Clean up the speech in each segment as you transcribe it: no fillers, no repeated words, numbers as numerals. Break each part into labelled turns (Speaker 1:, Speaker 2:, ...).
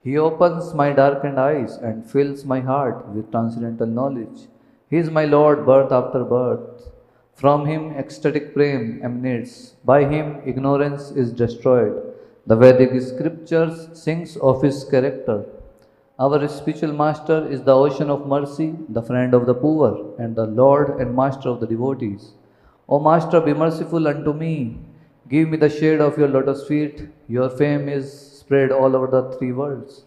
Speaker 1: He opens my darkened eyes and fills my heart with transcendental knowledge. He is my Lord, birth after birth. From him, ecstatic prem emanates. By him, ignorance is destroyed. The Vedic scriptures sings of his character. Our spiritual master is the ocean of mercy, the friend of the poor, and the Lord and master of the devotees. O Master, be merciful unto me. Give me the shade of your lotus feet. Your fame is spread all over the three worlds.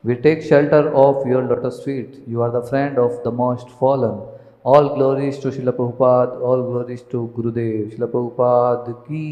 Speaker 1: We take shelter of your lotus feet. You are the friend of the most fallen. All glories to Srila Prabhupada, all glories to Gurudev. Srila Prabhupada ki.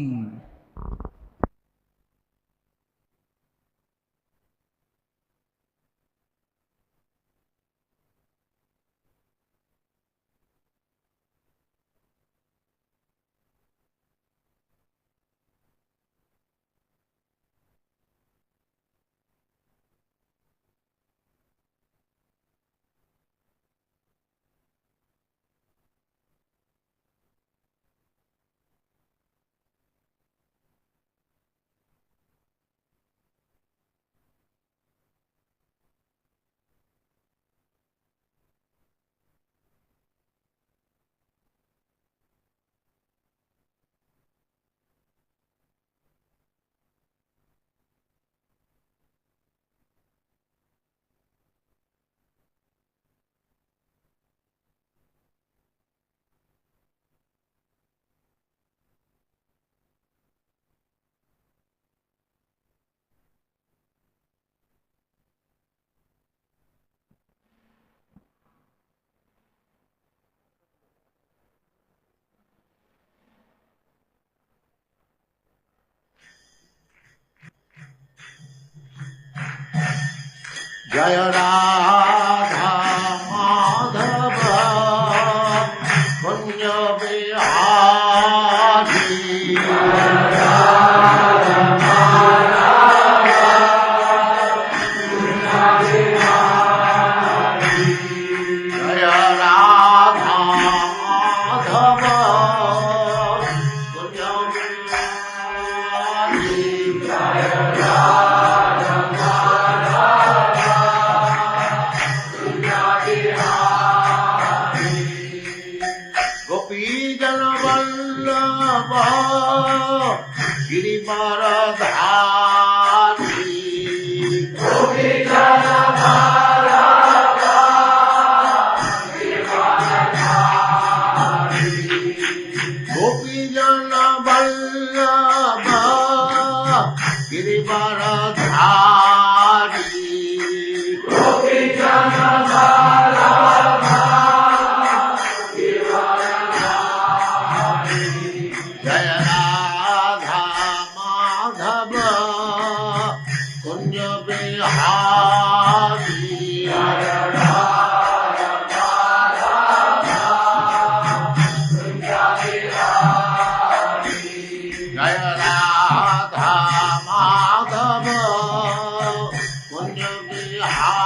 Speaker 2: Jai Radha Madhava Punya Bihari Jai Radha Madhava Punya Bihari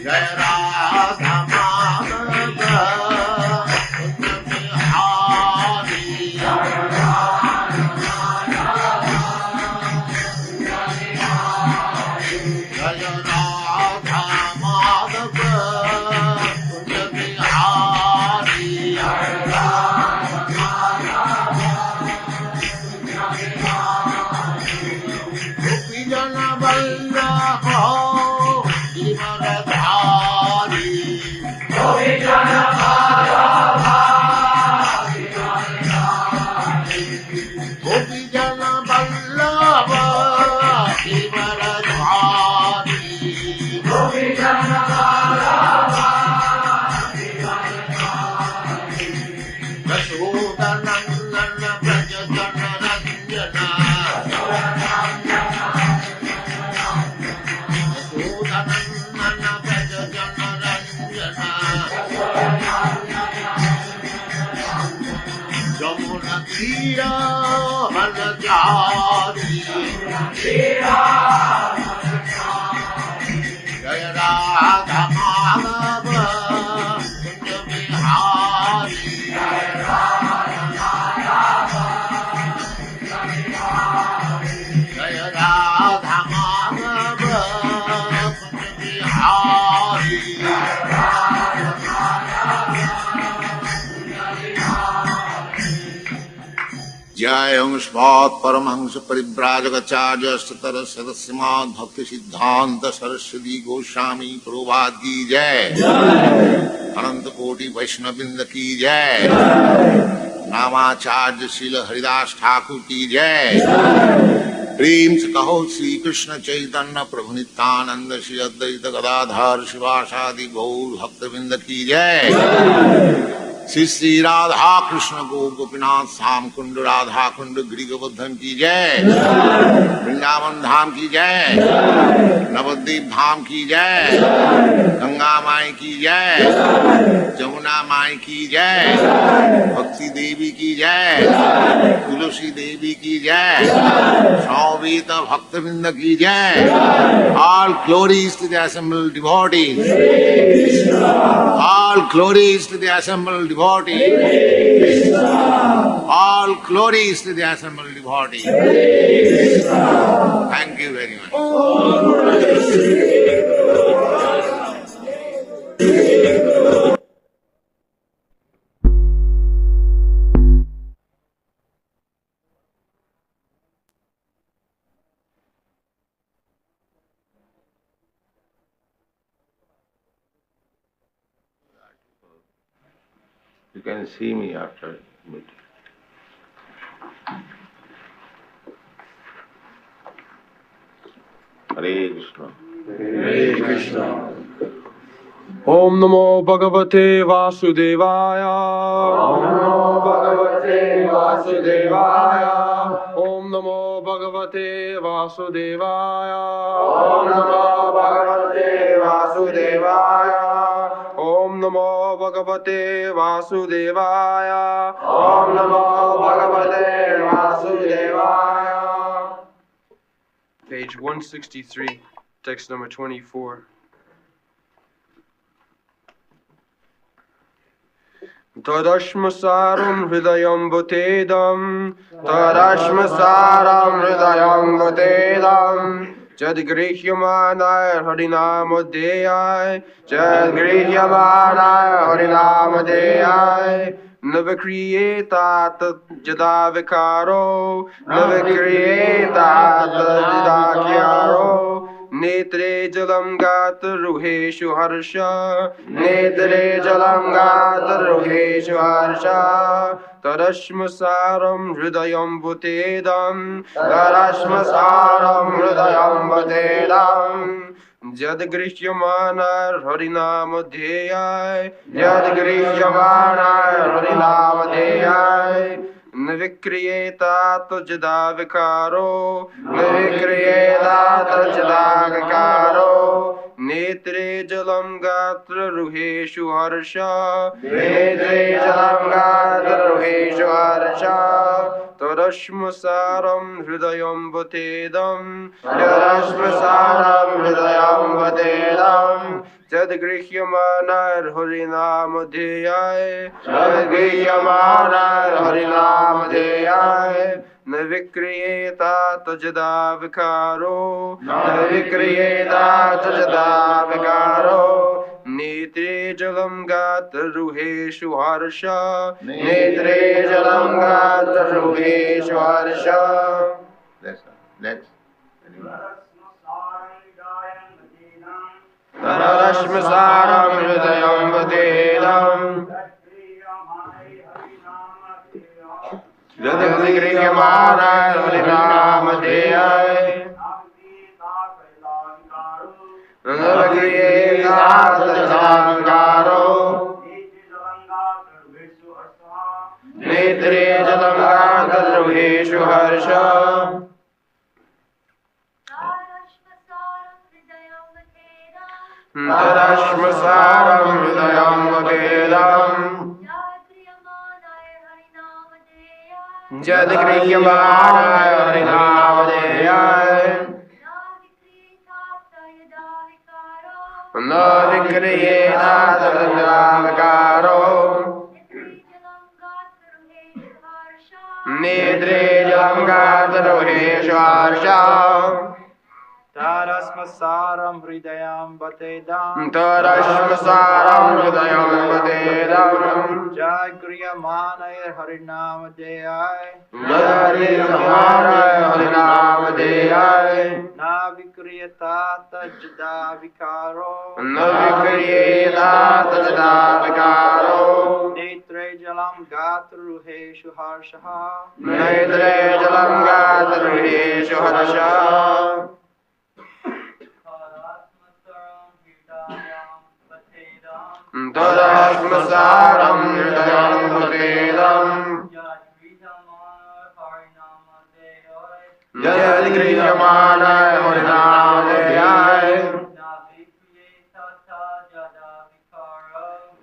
Speaker 2: Jai Radha Jaya Radha Madhava Kunja Bihari Jaya Radha Madhava Kunja Bihari Jai Svat Paramhangsa Paribrajagacharya Statara Sadasymad Bhakti Siddhanta Saraswati Goswami Prabhupad ki Jai Ananta Koti Vaishnavinda ki Jai Namacharya Srila Haridas Thakur ki Jai Prem se kaho Sri Krishna Chaitanya Prabhu Nityananda Shri Advaita Gadadhar Shivasadi Gaur Bhaktivedanta ki Jai Shri Shri Radha Krishna Go Gopinath Sam Kund Radha Kund Giri Govardhan ki Jai Vrindavan Dham ki Jai Navadvip Dham ki Jai Ganga Mai ki Jai Jamuna Mai ki Jai Bhakti Devi ki Jai Tulasi Devi ki Jai Sauvita Bhaktivedanta ki Jai All glories to the assembled devotees All glories to the assembled devotees All glories to the assembled devotees Thank you very much. You can see me after meeting. Hare Krishna.
Speaker 3: Hare Krishna. Om Namo Bhagavate Vasudevaya. Om Namo Bhagavate Vasudevaya. Om Namo Bhagavate Vasudevaya. Om Namo Bhagavate Vasudevaya. Om Namo Bhagavate Vasudevaya. Om Namo Bhagavate Vasudevaya. Page 163, text number 24. Tadashmasaram hridayam bhutedam Tadashmasaram hridayam bhutedam Jadgrihyamanay harinamadeya Jadgrihyamanay harinamadeya Navakriyeta jada vikaro Navakriyeta jada kyaro Netre jalam gat ruheshu harsha Netre jalam gat ruheshu harsha Tarashmasaram hridayam bhutedam Tarashmasaram hridayam bhutedam Jadgrihyamanay harinamadeya Jadgrihyamanay harinamadeya Navikriyeta jada vikaro Navikriyeta jada vikaro Netre jalam gatra ruheshu harsha Netre jalam gatra ruheshu harsha Tarashmasaram hridayam bhutedam Tarashmasaram hridayam bhutedam Jadgrihyamanay harinamadeya Jadgrihyamanay harinamadeya Navikriyeta jada vikaro Navikriyeta jada vikaro Netre jalam gata ruheshu harsha Netre jalam gata ruheshu harsha.
Speaker 2: Next.
Speaker 3: Tarashmasaram hridayam bhutedam Jadagrihyamanaय Harinamadeyaय Navakriyeta Tajadavakaro Netre Jalanga Tadruheshu Harsha Tarashmasaram Hridayam Vakedam Jadagrihyamanaय Harinamadeyaय Navikriyeta Tajadavakaro Nedre Jalanga Tadruheshu Harsha
Speaker 4: Tarasmasaram Hridayam Batedam
Speaker 3: Tarashmasaram Hridayam Vakedam
Speaker 4: Jagriyamanay Harinamadeyaय
Speaker 3: Jadagrihyamanaय Harinamadeyaय
Speaker 4: Navikriyata Tajadavikaro
Speaker 3: Navikriyeta Tajadavakaro
Speaker 4: Netre Jalam Gatruheshu Harshaha
Speaker 3: Nedre Jalanga Tadruheshu Harsha Tarashmasaram Hridayam Vakedam Jadagrihyamanaय Harinamadeyaय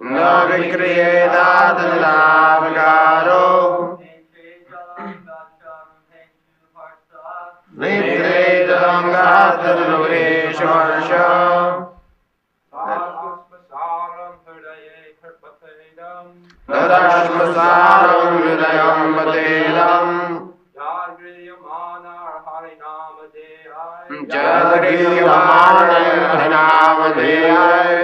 Speaker 3: Navikriyeta Tajadavakaro Netre Jalanga Tadruheshu Harsha Tarashmasaram Hridayam Vakedam Jadagrihyamanaय Harinamadeyaय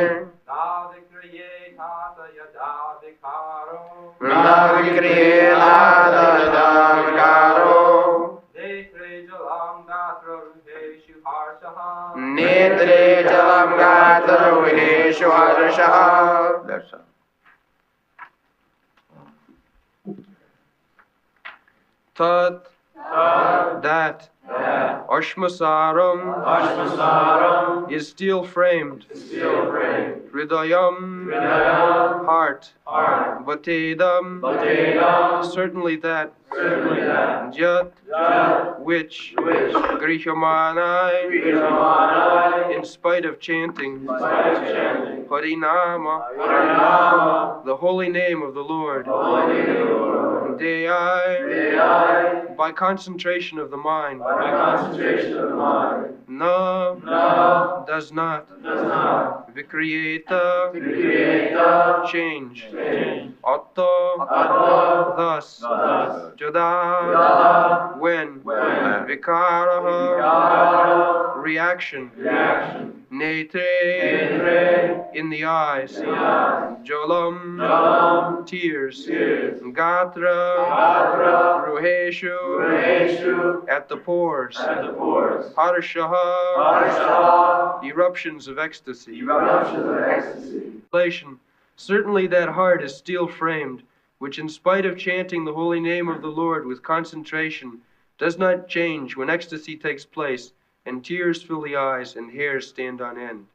Speaker 3: Navikriyeta Tajadavakaro Netre Jalanga Tadruheshu Harsha. That's all.
Speaker 5: Tat, that, Ashmasaram, is steel framed, Hridayam, heart, Vatedam, certainly that, Jat, which, Grihyamanaय, in spite of chanting, Harinama, the holy name of the Lord, Deyai, by concentration of the mind, Na, does not, Vikriyeta, change, Atta, thus, Jada, when, Vikaraha, reaction, Netre, in the eyes, Jalam, tears, Gatra, Ruheshu, at the pores, Harshaha, eruptions of ecstasy. Certainly that heart is steel framed, which in spite of chanting the holy name of the Lord with concentration, does not change when ecstasy takes place, and tears fill the eyes and hairs stand on end.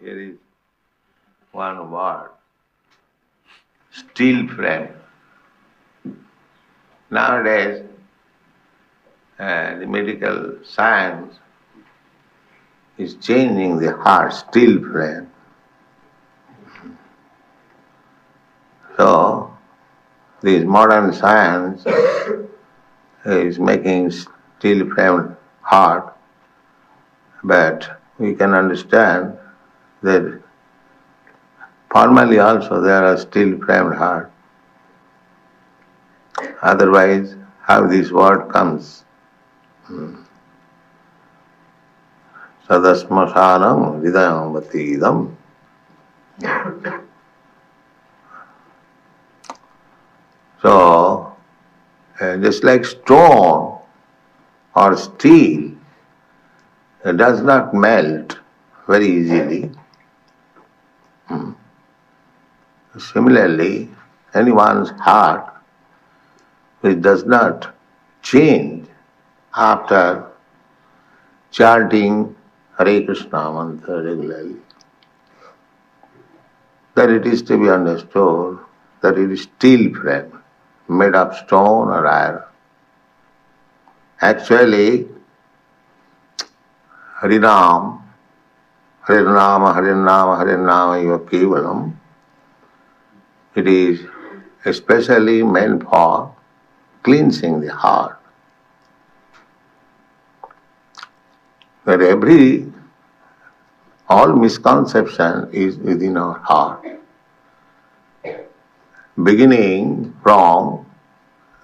Speaker 2: Here is one word, steel frame. Nowadays, the medical science is changing the heart, steel frame. So, this modern science is making steel framed heart, but we can understand that formally also there are steel framed heart. Otherwise, how this word comes? Sadasmasanam hridayam vatidam. So, just like stone or steel, it does not melt very easily. Similarly, anyone's heart which does not change after chanting Hare Krishna mantra regularly, then it is to be understood that it is steel frame, made of stone or iron. Actually, Harinam, Harinama, Harinama, Harinama, Eva Kevalam, it is especially meant for cleansing the heart. That all misconception is within our heart, beginning from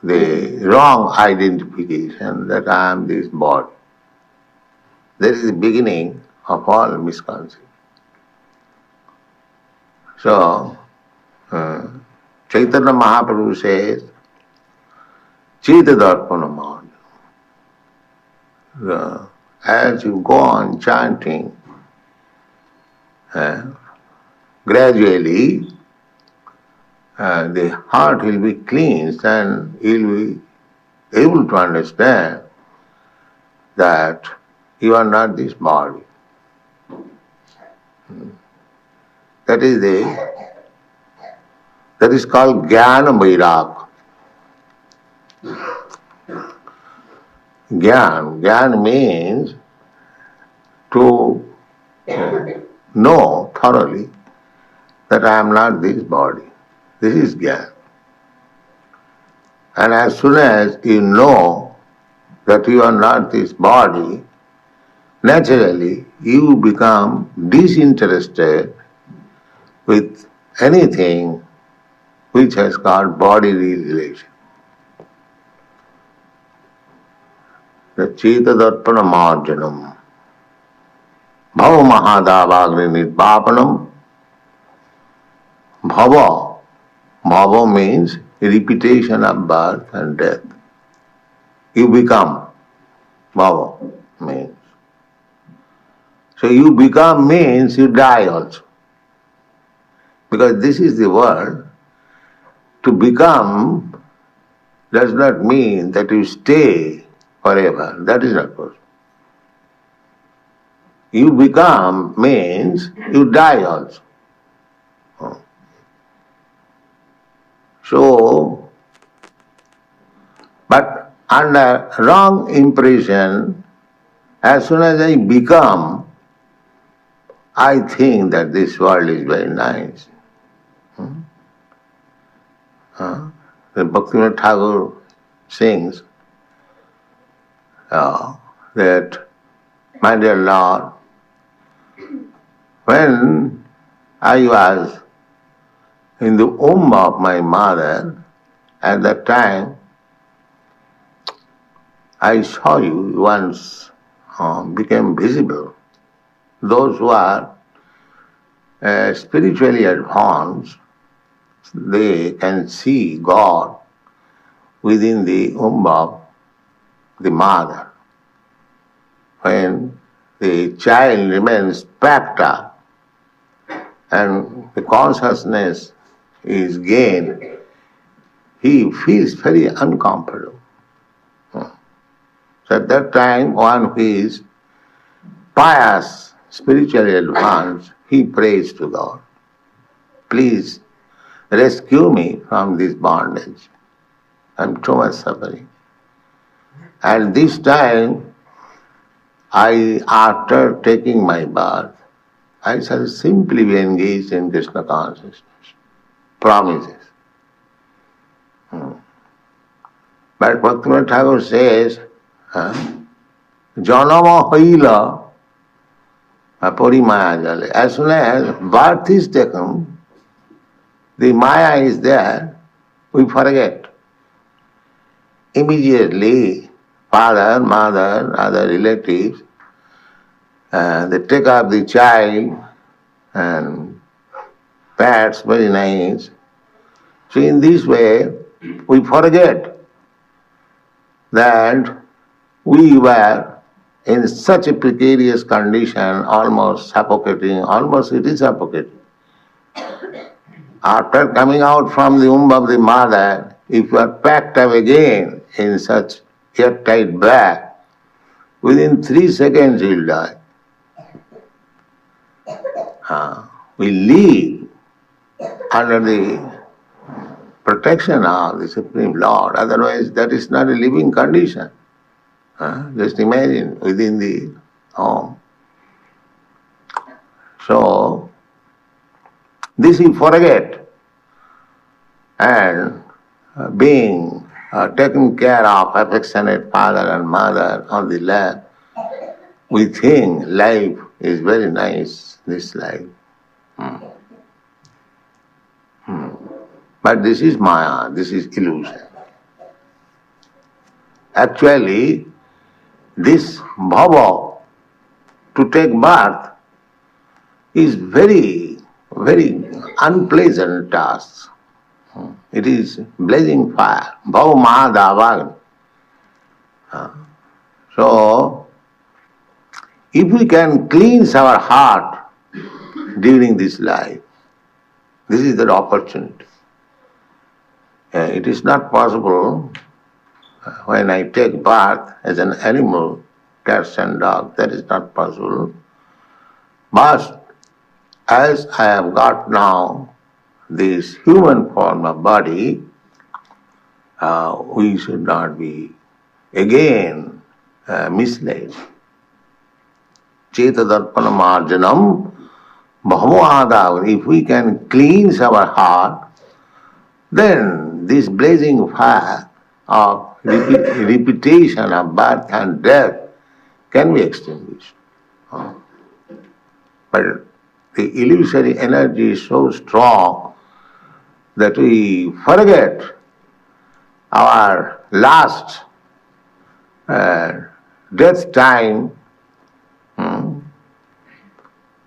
Speaker 2: the wrong identification that I am this body. That is the beginning of all misconception. So, Chaitanya Mahaprabhu says, Chita Darpana Madhya. As you go on chanting, gradually the heart will be cleansed and you will be able to understand that you are not this body. That is called Jnana Vairag. Jnana means to know thoroughly that I am not this body. This is Jnana. And as soon as you know that you are not this body, naturally you become disinterested with anything which has got bodily relation. The Chita Darpana Marjanam, Bhava Mahadavagni Nidvapanam. Bhava means repetition of birth and death. You become. Bhava means. So you become means you die also. Because this is the word. To become does not mean that you stay forever. That is not possible. You become means you die also. So, but under wrong impression, as soon as I become, I think that this world is very nice. The Bhaktivedanta Thakur sings that, my dear Lord, when I was in the womb of my mother, at that time I saw you once became visible. Those who are spiritually advanced, they can see God within the womb of the mother. When the child remains packed up and the consciousness is gained, he feels very uncomfortable. So at that time, one who is pious, spiritually advanced, he prays to God, please rescue me from this bondage. I'm too much suffering. And this time, after taking my birth, I shall simply be engaged in Krishna consciousness. Promises. But Bhaktivedanta Thakur says, Janama Haila Parimaya Jale. As soon as birth is taken, the Maya is there, we forget. Immediately, father, mother, other relatives, they take up the child and pets, very nice. So in this way, we forget that we were in such a precarious condition, almost suffocating, almost it is suffocating. After coming out from the womb of the mother, if you are packed up again in such airtight bag, within 3 seconds you will die. We live under the protection of the Supreme Lord, otherwise that is not a living condition. Just imagine within the home. So, this we forget, and being taken care of, affectionate father and mother on the lap, we think life is very nice, this life. But this is Maya, this is illusion. Actually, this bhava, to take birth, is very, very unpleasant task. It is blazing fire. Bhava mahadavagni. So, if we can cleanse our heart during this life, this is the opportunity. It is not possible when I take birth as an animal, cats and dogs, that is not possible. But as I have got now this human form of body, we should not be again misled. Chetadarpana marjanam bhavamadavani. If we can cleanse our heart, then this blazing fire of repetition of birth and death can be extinguished. But the illusory energy is so strong that we forget our last death time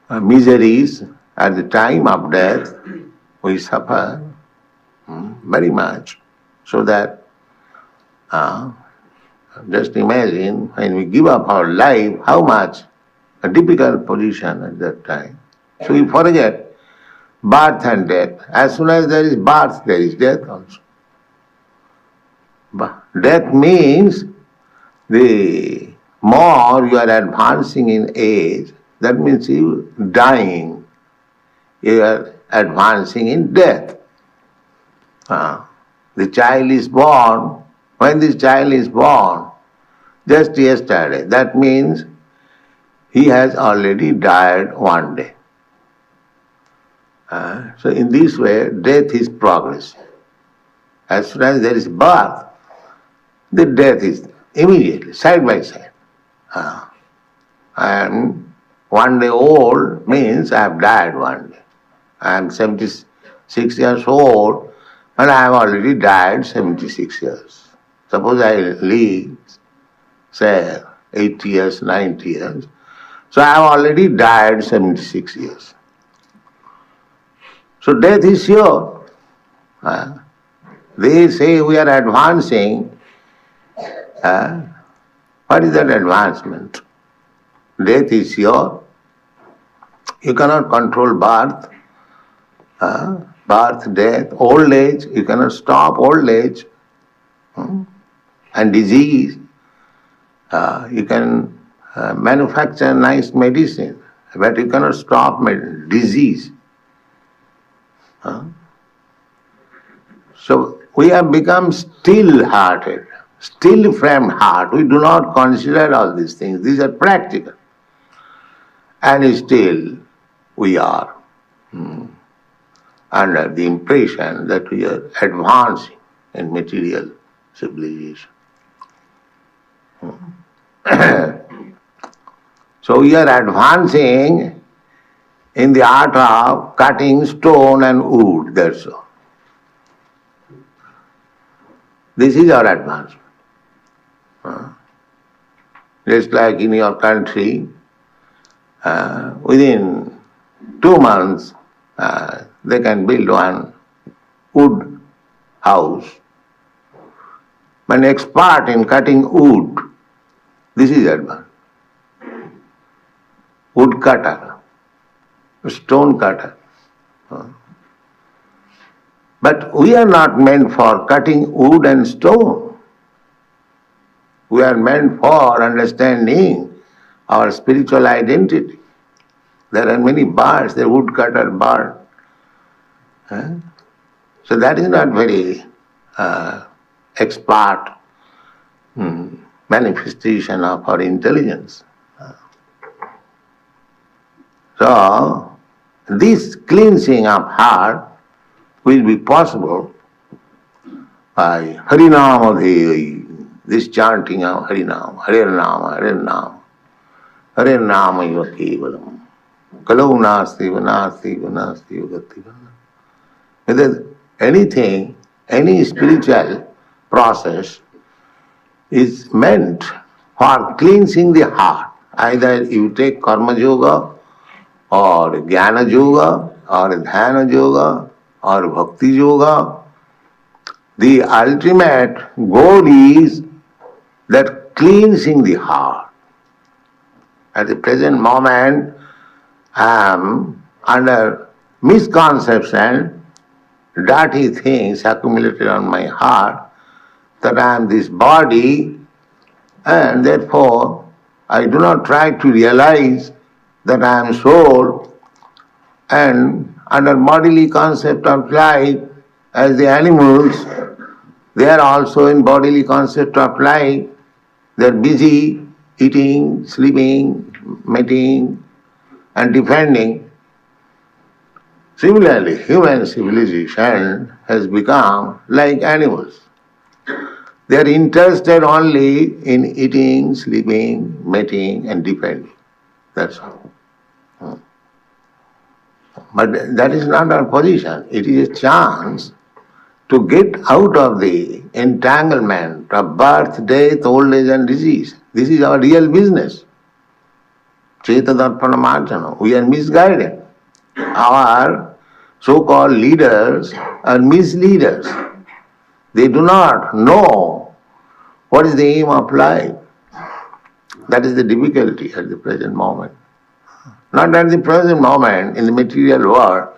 Speaker 2: miseries. At the time of death, we suffer very much. So that, just imagine when we give up our life, how much a difficult position at that time. So we forget birth and death. As soon as there is birth, there is death also. But death means the more you are advancing in age, that means you dying. You are advancing in death. The child is born. When this child is born, just yesterday, that means he has already died one day. So in this way, death is progressive. As soon as there is birth, the death is immediately, side by side. I am 1 day old means I have died one day. I am 76 years old and I have already died 76 years. Suppose I live, say, 80 years, 90 years. So I have already died 76 years. So death is sure. They say we are advancing. What is that advancement? Death is sure. You cannot control birth, death, old age. You cannot stop old age. And disease. You can manufacture nice medicine, but you cannot stop disease. So we have become still-hearted, still-framed heart. We do not consider all these things. These are practical. And still we are under the impression that we are advancing in material civilization. So we are advancing in the art of cutting stone and wood, that's all. This is our advancement. Just like in your country, within 2 months, they can build one wood house. An expert in cutting wood, this is advanced. Wood cutter, stone cutter. But we are not meant for cutting wood and stone. We are meant for understanding our spiritual identity. There are many birds, the woodcutter bird. So that is not very expert manifestation of our intelligence. So this cleansing of heart will be possible by Harinama Devi, this chanting of Harinama, Harinama, Harinama, Harinama Iva Kevalam, Kalau Nasti, Vanasti, Vanasti, Vagati. Whether anything, any spiritual process is meant for cleansing the heart. Either you take Karma Yoga, or Jnana Yoga, or Dhyana Yoga, or Bhakti Yoga. The ultimate goal is that cleansing the heart. At the present moment, I am under misconception, dirty things accumulated on my heart, that I am this body, and therefore I do not try to realize that I am soul, and under bodily concept of life, as the animals, they are also in bodily concept of life. They are busy eating, sleeping, mating, and defending. Similarly, human civilization has become like animals. They are interested only in eating, sleeping, mating, and defending. That's all. But that is not our position. It is a chance to get out of the entanglement of birth, death, old age and disease. This is our real business. Chetadarpana marjana. We are misguided. Our so-called leaders are misleaders. They do not know what is the aim of life. That is the difficulty at the present moment. Not at the present moment in the material world.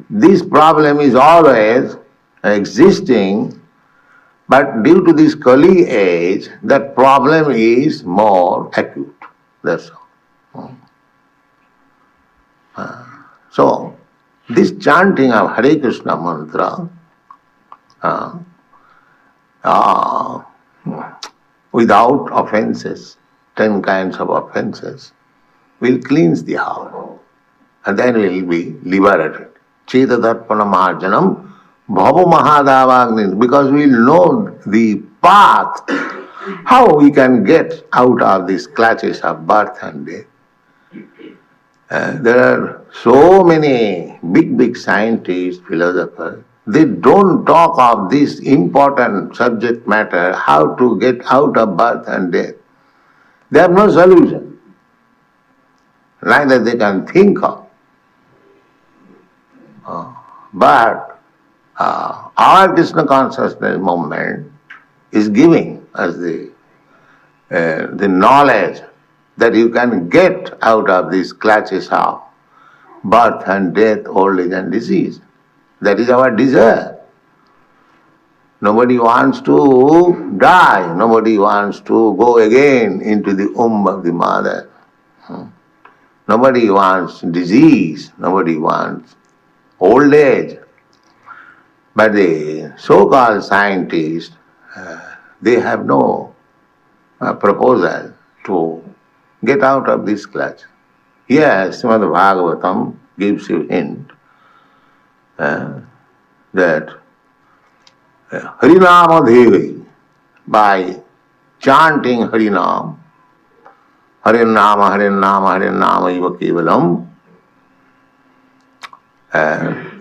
Speaker 2: This problem is always existing, but due to this Kali age, that problem is more acute. That's all. So, this chanting of Hare Krishna mantra without offenses, 10 kinds of offenses, will cleanse the heart, and then we will be liberated. Chetadarpana marjanam bhava mahadavagni, because we will know the path, how we can get out of these clutches of birth and death. There are so many big scientists, philosophers, they don't talk of this important subject matter, how to get out of birth and death. They have no solution. Neither they can think of. But our Krishna consciousness movement is giving us the knowledge that you can get out of these clutches of birth and death, old age and disease. That is our desire. Nobody wants to die. Nobody wants to go again into the womb of the mother. Nobody wants disease. Nobody wants old age. But the so-called scientists, they have no proposal to get out of this clutch. Yes, Srimad Bhagavatam gives you hint that Harinama Devi, by chanting Harinam, Harinama, Harinama, Harinama Iva Kevalam,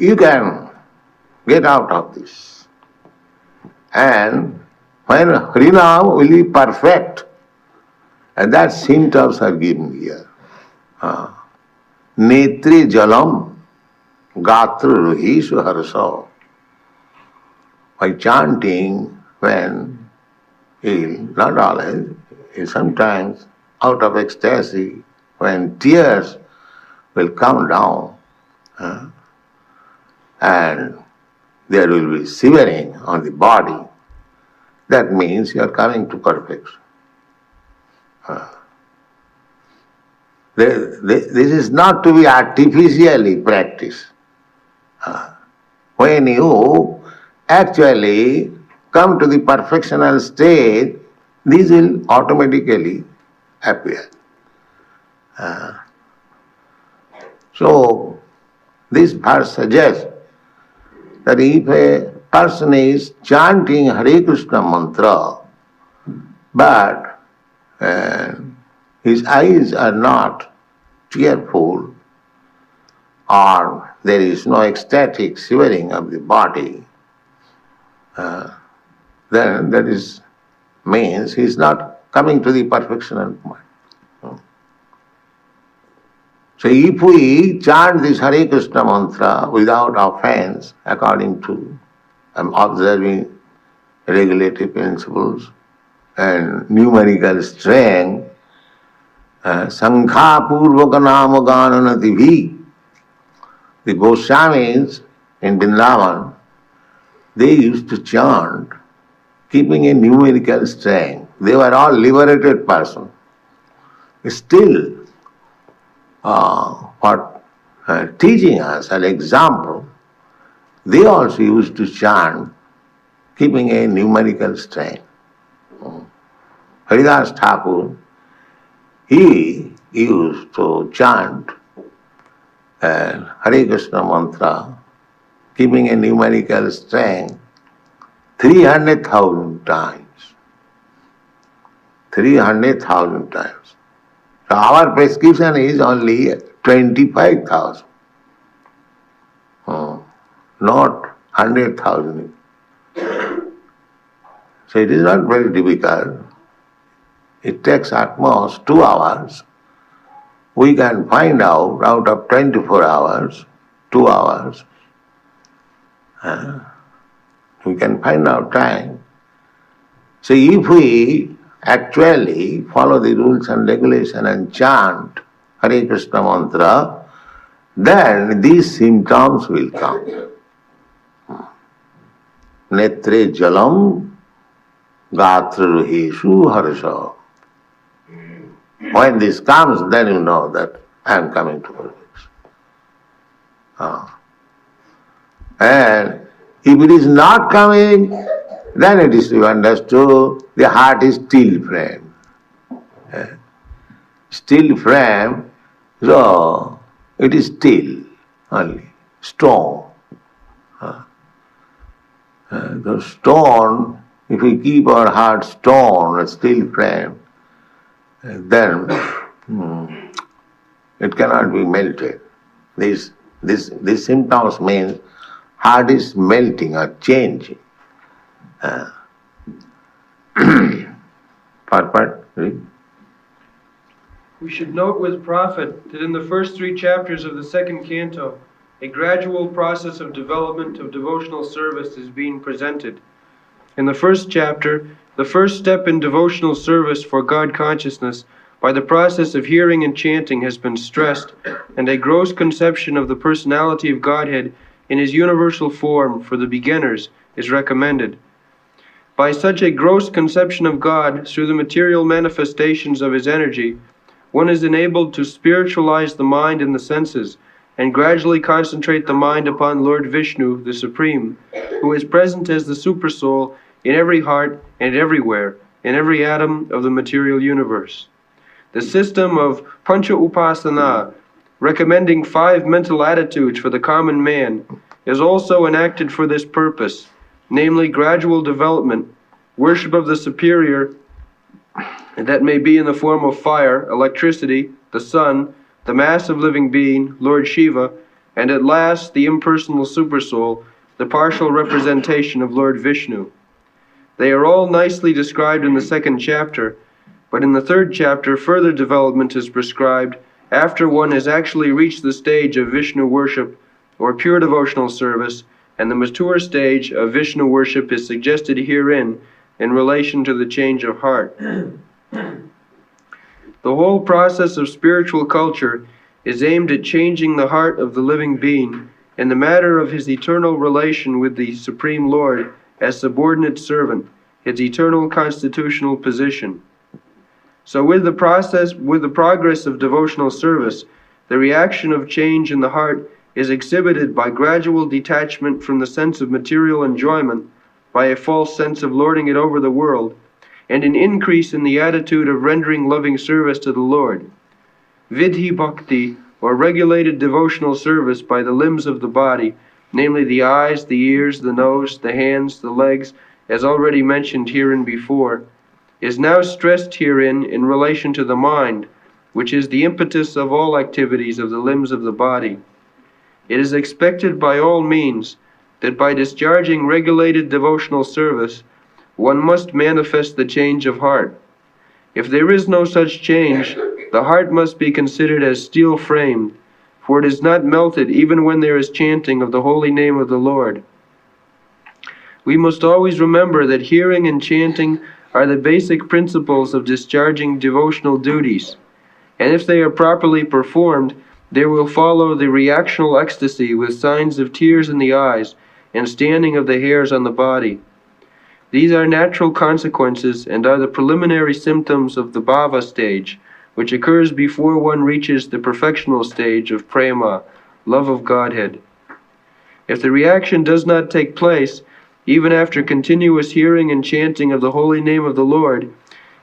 Speaker 2: you can get out of this. And when Harinam will be perfect, and that symptoms are given here. Netri jalam gatra ruhishu harso. By chanting, when not always, sometimes out of ecstasy, when tears will come down, and there will be shivering on the body, that means you are coming to perfection. This is not to be artificially practiced. When you actually come to the perfectional state, these will automatically appear. So, this verse suggests that if a person is chanting Hare Krishna mantra, but his eyes are not tearful, or there is no ecstatic shivering of the body, then that means he is not coming to the perfection of mind. So if we chant this Hare Krishna mantra without offense, according to observing regulative principles and numerical strength, Sankha Purvaka Nama Gananati Bhi, the Goswamis in Vrindavan, they used to chant keeping a numerical strength. They were all liberated persons. Still, for teaching us an example, they also used to chant keeping a numerical strength. Haridas Thakur, he used to chant Hare Krishna mantra keeping a numerical strength 300,000 times. 300,000 times. So our prescription is only 25,000, not 100,000. So it is not very difficult. It takes at most 2 hours. We can find out of 24 hours, 2 hours. We can find out time. So if we actually follow the rules and regulations and chant Hare Krishna mantra, then these symptoms will come. Netre jalam gatraruheshu harsha. When this comes, then you know that I am coming to perfection. And if it is not coming, then it is to be understood the heart is still frame. Still frame, so it is still only, stone. The stone, if we keep our heart stone, a still frame, then it cannot be melted. These symptoms mean heart is melting or changing.
Speaker 5: We should note with profit that in the first 3 chapters of the 2nd canto, a gradual process of development of devotional service is being presented. In the first chapter, the first step in devotional service for God consciousness by the process of hearing and chanting has been stressed, and a gross conception of the personality of Godhead in his universal form for the beginners is recommended. By such a gross conception of God through the material manifestations of his energy, one is enabled to spiritualize the mind and the senses, and gradually concentrate the mind upon Lord Vishnu, the Supreme, who is present as the Supersoul in every heart and everywhere, in every atom of the material universe. The system of Pancha Upasana, recommending 5 mental attitudes for the common man, is also enacted for this purpose, namely gradual development, worship of the superior, and that may be in the form of fire, electricity, the sun, the mass of living being, Lord Shiva, and at last the impersonal Supersoul, the partial representation of Lord Vishnu. They are all nicely described in the 2nd chapter, but in the 3rd chapter further development is prescribed after one has actually reached the stage of Vishnu worship or pure devotional service, and the mature stage of Vishnu worship is suggested herein in relation to the change of heart. The whole process of spiritual culture is aimed at changing the heart of the living being in the matter of his eternal relation with the Supreme Lord as subordinate servant, his eternal constitutional position. So with the progress of devotional service, the reaction of change in the heart is exhibited by gradual detachment from the sense of material enjoyment, by a false sense of lording it over the world, and an increase in the attitude of rendering loving service to the Lord. Vidhi bhakti, or regulated devotional service by the limbs of the body, namely the eyes, the ears, the nose, the hands, the legs, as already mentioned herein before, is now stressed herein in relation to the mind, which is the impetus of all activities of the limbs of the body. It is expected by all means that by discharging regulated devotional service, one must manifest the change of heart. If there is no such change, the heart must be considered as steel-framed, for it is not melted even when there is chanting of the holy name of the Lord. We must always remember that hearing and chanting are the basic principles of discharging devotional duties, and if they are properly performed, there will follow the reactional ecstasy with signs of tears in the eyes and standing of the hairs on the body. These are natural consequences and are the preliminary symptoms of the bhava stage, which occurs before one reaches the perfectional stage of prema, love of Godhead. If the reaction does not take place, even after continuous hearing and chanting of the holy name of the Lord,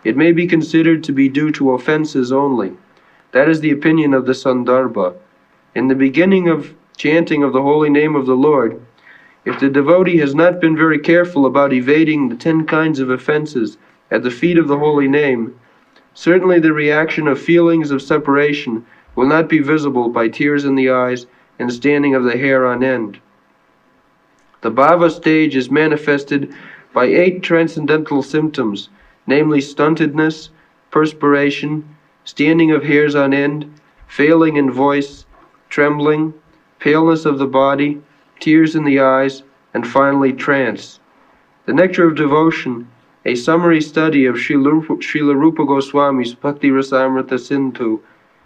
Speaker 5: it may be considered to be due to offenses only. That is the opinion of the Sandarbha. In the beginning of chanting of the holy name of the Lord, if the devotee has not been very careful about evading the 10 kinds of offenses at the feet of the holy name, certainly the reaction of feelings of separation will not be visible by tears in the eyes and standing of the hair on end. The bhava stage is manifested by 8 transcendental symptoms, namely stuntedness, perspiration, standing of hairs on end, failing in voice, trembling, paleness of the body, tears in the eyes, and finally trance. The Nectar of Devotion, a summary study of Srila Rupa Goswami's Bhakti Rasamrita Sindhu,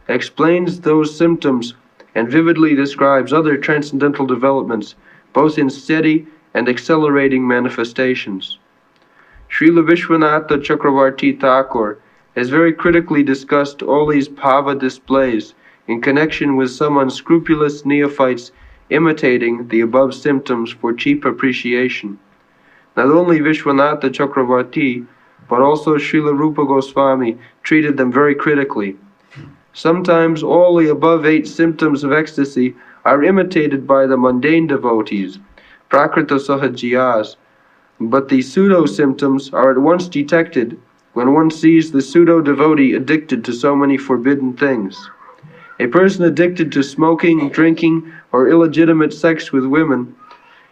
Speaker 5: explains those symptoms and vividly describes other transcendental developments, both in steady and accelerating manifestations. Srila Vishwanatha Chakravarti Thakur has very critically discussed all these bhava displays in connection with some unscrupulous neophytes imitating the above symptoms for cheap appreciation. Not only Vishwanatha Chakravarti, but also Srila Rupa Goswami treated them very critically. Sometimes all the above 8 symptoms of ecstasy are imitated by the mundane devotees, prakrita sahajiyas, but the pseudo-symptoms are at once detected when one sees the pseudo-devotee addicted to so many forbidden things. A person addicted to smoking, drinking, or illegitimate sex with women,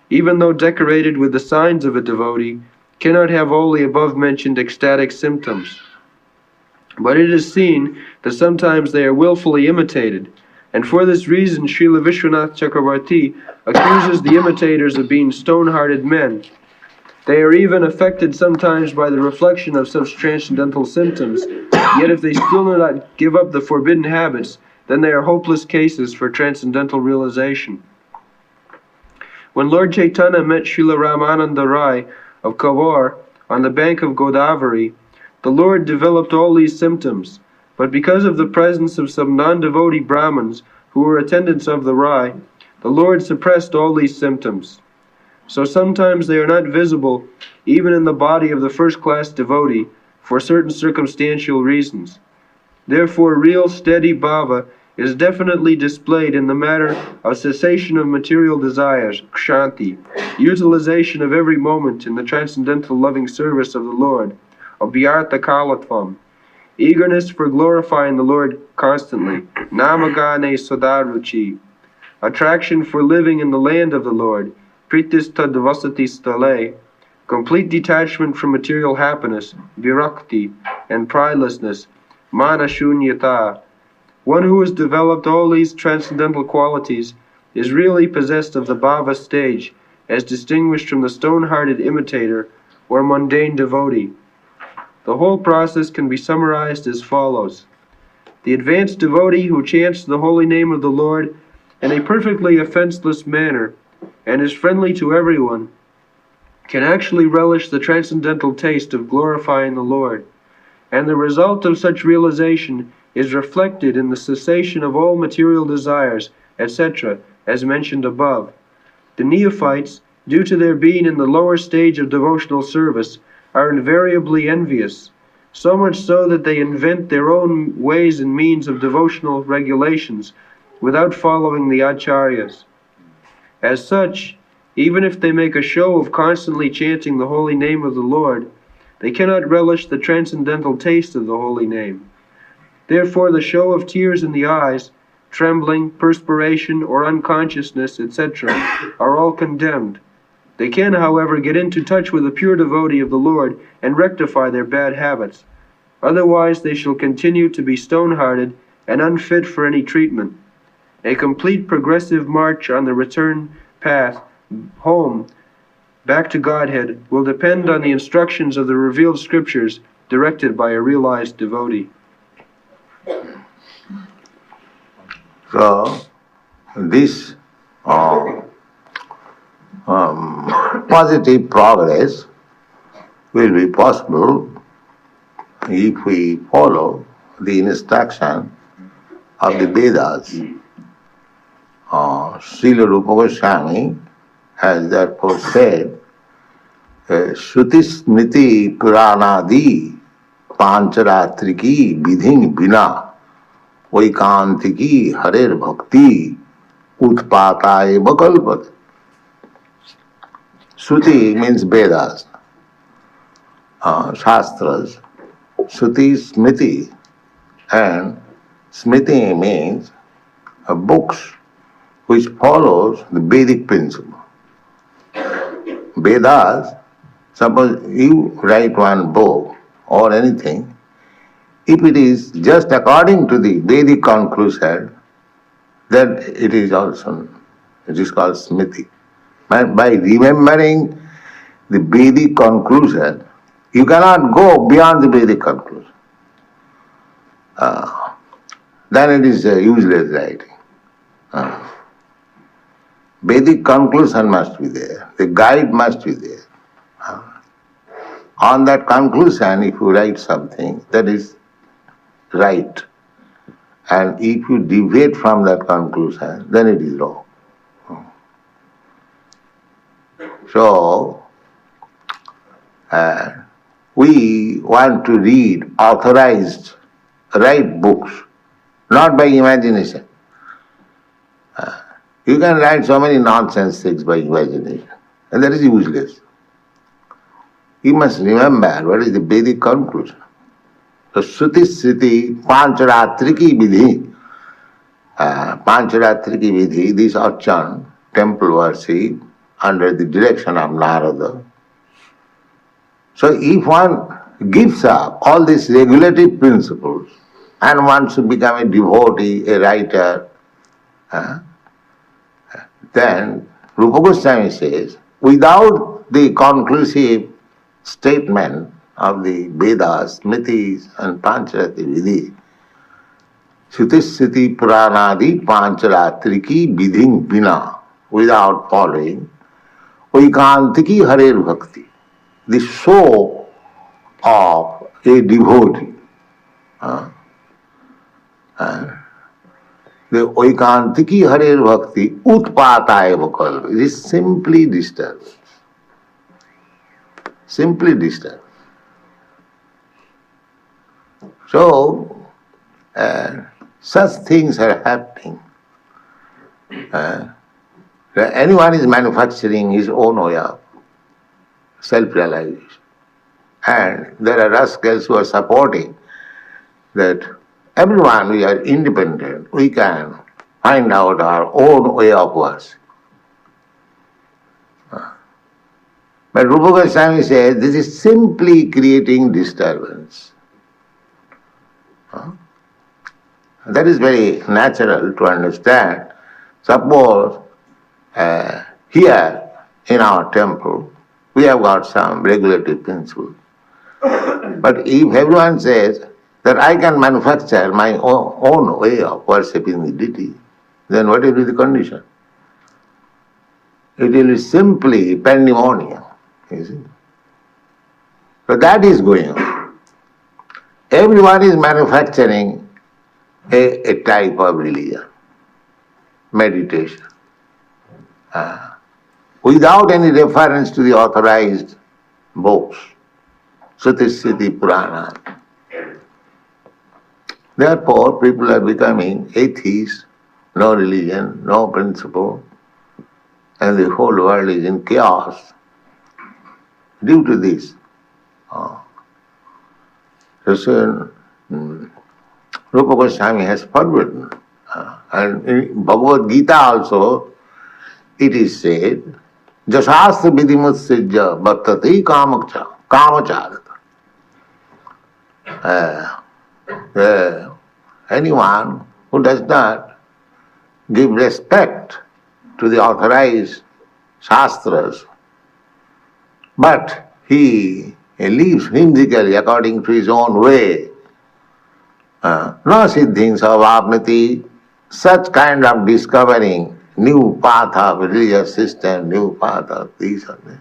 Speaker 5: even though decorated with the signs of a devotee, cannot have all the above-mentioned ecstatic symptoms. But it is seen that sometimes they are willfully imitated, and for this reason Srila Vishwanath Chakravarti accuses the imitators of being stone-hearted men. They are even affected sometimes by the reflection of such transcendental symptoms, yet if they still do not give up the forbidden habits, then they are hopeless cases for transcendental realization. When Lord Chaitanya met Srila Ramananda Rai of Kawar on the bank of Godavari, the Lord developed all these symptoms, but because of the presence of some non-devotee Brahmins who were attendants of the Rai, the Lord suppressed all these symptoms. So sometimes they are not visible even in the body of the first-class devotee for certain circumstantial reasons. Therefore, real steady bhava is definitely displayed in the matter of cessation of material desires, kshanti, utilization of every moment in the transcendental loving service of the Lord, abhyartha kalatvam, eagerness for glorifying the Lord constantly, namagane sadaruchi, attraction for living in the land of the Lord, pritistha vasati stale, complete detachment from material happiness, virakti, and pridelessness, mana shunyata. One who has developed all these transcendental qualities is really possessed of the bhava stage, as distinguished from the stone-hearted imitator or mundane devotee. The whole process can be summarized as follows. The advanced devotee who chants the holy name of the Lord in a perfectly offenseless manner, and is friendly to everyone, can actually relish the transcendental taste of glorifying the Lord. And the result of such realization is reflected in the cessation of all material desires, etc., as mentioned above. The neophytes, due to their being in the lower stage of devotional service, are invariably envious, so much so that they invent their own ways and means of devotional regulations without following the acharyas. As such, even if they make a show of constantly chanting the holy name of the Lord, they cannot relish the transcendental taste of the holy name. Therefore, the show of tears in the eyes, trembling, perspiration, or unconsciousness, etc., are all condemned. They can, however, get into touch with a pure devotee of the Lord and rectify their bad habits. Otherwise, they shall continue to be stone-hearted and unfit for any treatment. A complete progressive march on the return path home, back to Godhead, will depend on the instructions of the revealed scriptures directed by a realized devotee.
Speaker 2: So, this positive progress will be possible if we follow the instruction of the Vedas. Srila Rupa Goswami has therefore said, Shruti Smriti Puranadi Pancharatriki Vidhin Bina Vaikantiki Harer Bhakti Utpataye Bakalpat. Shruti means Vedas, Shastras. Shruti Smriti, and Smriti means books which follows the Vedic principle. Vedas, suppose you write one book or anything, if it is just according to the Vedic conclusion, then it is called Smriti. By remembering the Vedic conclusion, you cannot go beyond the Vedic conclusion. Then it is useless writing. Vedic conclusion must be there. The guide must be there. On that conclusion, if you write something, that is right. And if you deviate from that conclusion, then it is wrong. So, we want to read authorized, right books, not by imagination. You can write so many nonsense things by imagination, and that is useless. You must remember what is the Vedic conclusion. So, Shruti Sriti Pancharatriki Vidhi. Pancharatriki Vidhi, this are chant, temple worship, under the direction of Narada. So if one gives up all these regulative principles and wants to become a devotee, a writer, then Rupa Goswami says, without the conclusive statement of the Vedas, Smritis and Pancharati Vidhi, Shruti Puranadi Pancharatriki Vidhin Bina, without following, Vaikantiki Hare Bhakti, the soul of a devotee. The Vaikantiki Hare Bhakti Utpataya Bhakti, it is simply disturbance. Simply disturbance. So, such things are happening. Anyone is manufacturing his own way of self-realization. And there are rascals who are supporting that everyone, we are independent, we can find out our own way of worship. But Rupa Goswami says this is simply creating disturbance. That is very natural to understand. Suppose here in our temple, we have got some regulative principles. But if everyone says that I can manufacture my own way of worshipping the deity, then what will be the condition? It will be simply pandemonium, you see. So that is going on. Everyone is manufacturing a type of religion, meditation, without any reference to the authorized books, Sruti, Smriti, Purana. Therefore, people are becoming atheists, no religion, no principle, and the whole world is in chaos due to this. So, Rupa Goswami has forbidden. And in Bhagavad Gita also, it is said, Jasastra vidimutsijya bhattati kamacharata. Anyone who does not give respect to the authorized shastras, but he lives whimsically according to his own way, no siddhing savapnati, such kind of discovering new path of religious system, new path of this and that.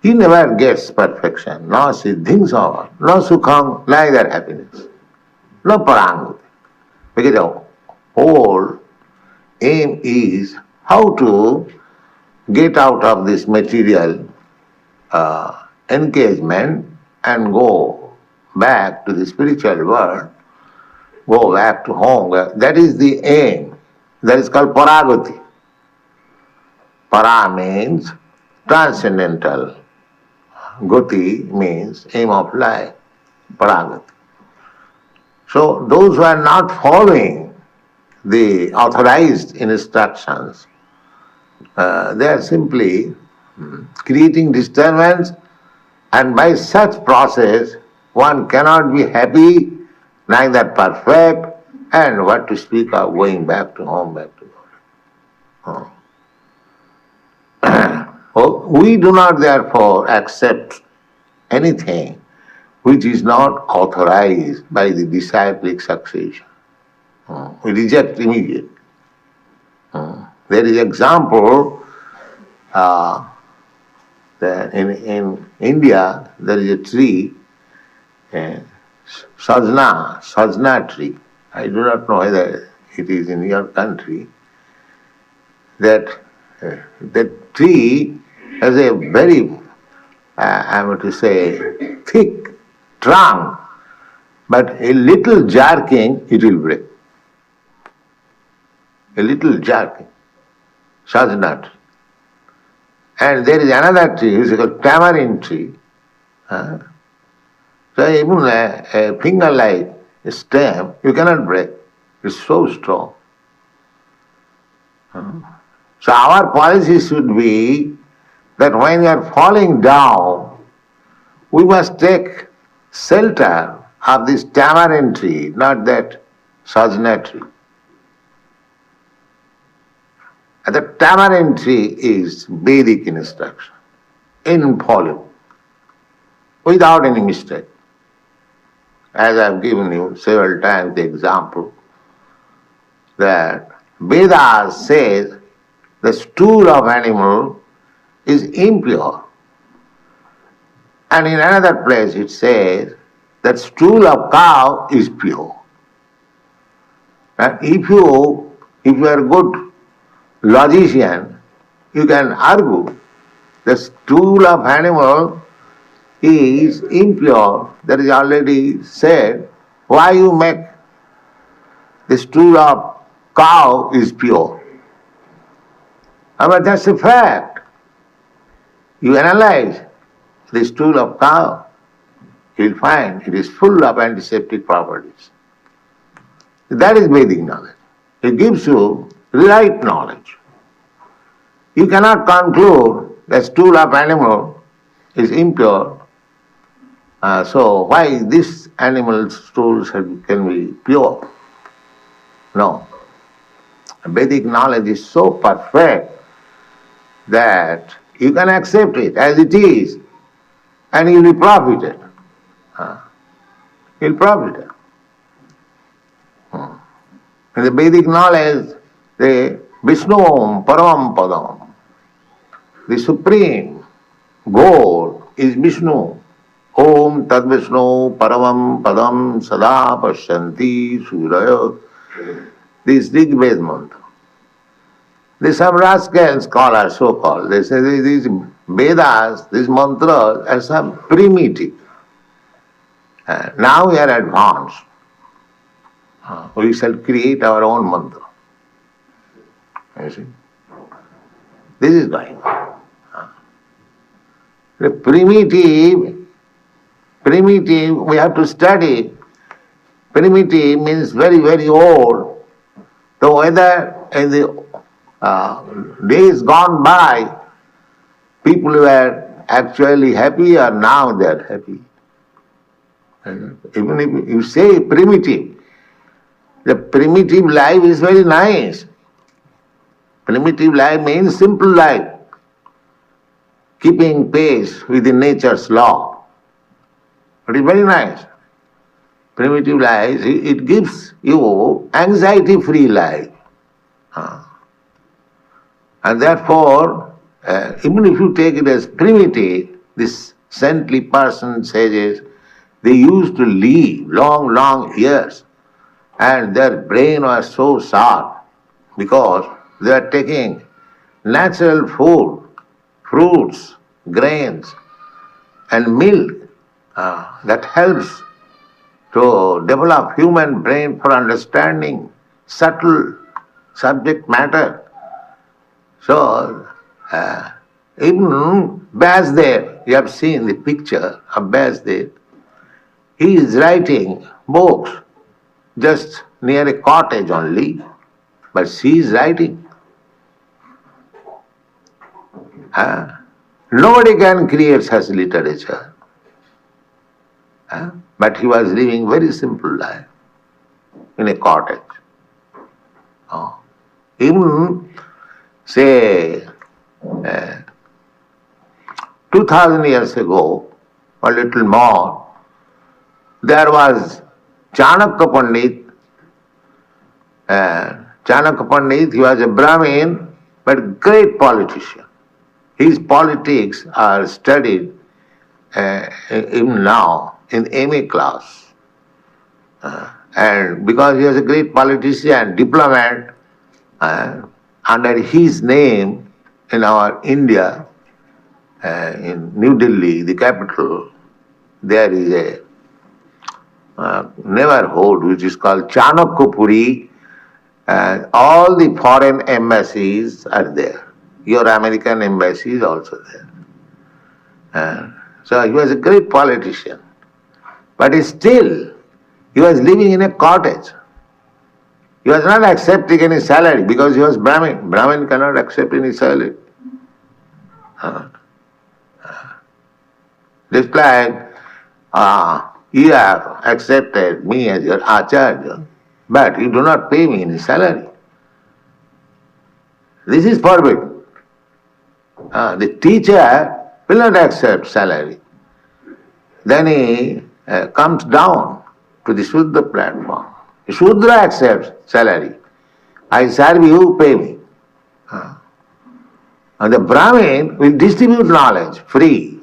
Speaker 2: He never gets perfection, no siddhing sava, no sukham, neither happiness, no paranguti. Because the whole aim is how to get out of this material engagement and go back to the spiritual world, go back to home. That is the aim. That is called paragati. Para means transcendental. Gati means aim of life. Paragati. So those who are not following the authorized instructions, they are simply creating disturbance, and by such process one cannot be happy, neither perfect, and what to speak of going back to home, back to God. We do not therefore accept anything which is not authorized by the disciplic succession. We reject immediately. There is example that in India there is a tree, sajna tree. I do not know whether it is in your country. That tree has a very, I am to say, thick trunk, but a little jerking it will break. A little jerking, sajna tree. And there is another tree, which is called tamarind tree. So even a finger-like stem, you cannot break. It's so strong. So our policy should be that when you are falling down, we must take shelter of this tamarind tree, not that sajna tree. And the tamarind tree is Vedic instruction, infallible, without any mistake. As I have given you several times the example that Vedas says the stool of animal is impure. And in another place it says that stool of cow is pure. And if you are a good logician, you can argue the stool of animal is impure. That is already said. Why you make the stool of cow is pure? But that's a fact. You analyze the stool of cow, you will find it is full of antiseptic properties. That is Vedic knowledge. It gives you right knowledge. You cannot conclude the stool of animal is impure, so why this animal's stools can be pure? No. Vedic knowledge is so perfect that you can accept it as it is and you will be profited. You will profit. In the Vedic knowledge, the Vishnu Paramam Padam, the supreme goal is Vishnu. Om Tad Vishnu Paramam Padam Sada Pashyanti Suraya. This Rig Ved mantra. Some rascal scholars, so-called, they say these Vedas, these mantras are some primitive. Now we are advanced. We shall create our own mantra. You see? This is going on. The primitive, we have to study. Primitive means very, very old. So whether in the days gone by, people were actually happy or now they are happy. Even if you say primitive, the primitive life is very nice. Primitive life means simple life, keeping pace with the nature's law. It is very nice. Primitive life, it gives you anxiety-free life. And therefore, even if you take it as primitive, this saintly person says they used to live long, long years and their brain was so sharp because they are taking natural food, fruits, grains and milk that helps to develop human brain for understanding subtle subject matter. So, even Basdev, you have seen the picture of Basdev, he is writing books just near a cottage only, but she is writing. Nobody can create such literature. But he was living very simple life in a cottage. Even, say, 2000 years ago, or little more, there was Chanakya Pandit. Chanakya Pandit, he was a Brahmin, but great politician. His politics are studied even now in MA class. And because he was a great politician, diplomat, under his name in our India, in New Delhi, the capital, there is a neighborhood which is called Chanakyapuri, and all the foreign embassies are there. Your American embassy is also there. So he was a great politician. But still, he was living in a cottage. He was not accepting any salary because he was Brahmin. Brahmin cannot accept any salary. Just like you have accepted me as your acharya, but you do not pay me any salary. This is forbidden. The teacher will not accept salary. Then he comes down to the Shuddha platform. The Shudra accepts salary. I serve you, pay me. And the Brahmin will distribute knowledge free.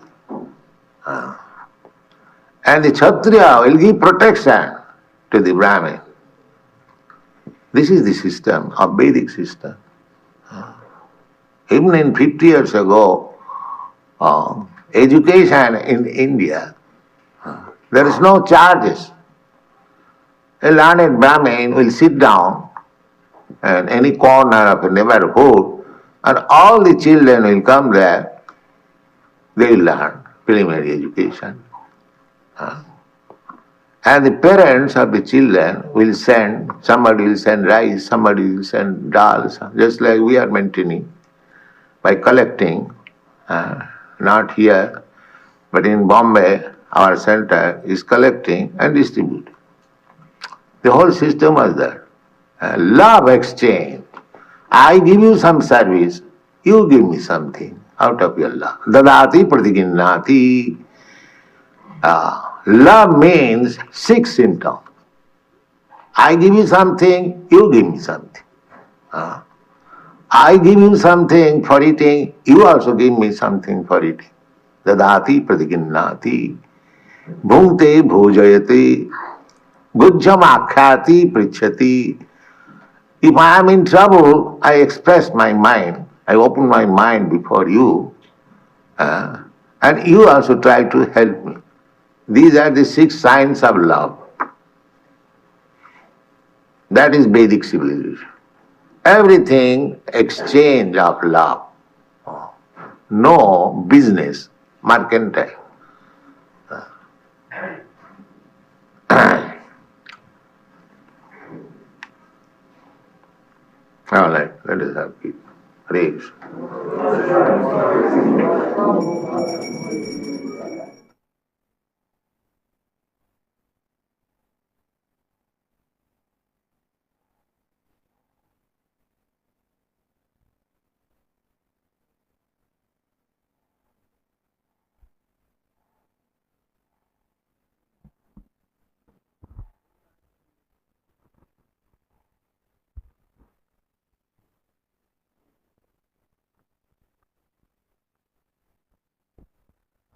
Speaker 2: And the Kshatriya will give protection to the Brahmin. This is the system, a Vedic system. Even in 50 years ago, education in India, there is no charges. A learned Brahmin will sit down in any corner of a neighborhood and all the children will come there. They will learn preliminary education. And the parents of the children will send, somebody will send rice, somebody will send dals, just like we are maintaining by collecting, not here, but in Bombay, our center is collecting and distributing. The whole system was there. Love exchange. I give you some service, you give me something out of your love. Dadati pratiginnati. Love means 6 symptoms. I give you something, you give me something. I give you something for eating, you also give me something for eating. Dadati pratiginnati, bhungte bhojayati, gujjam akhyati prichati. If I am in trouble, I express my mind, I open my mind before you, and you also try to help me. These are the 6 signs of love. That is Vedic civilization. Everything exchange of love. No business, mercantile. All right, let us have peace. Hare Krishna.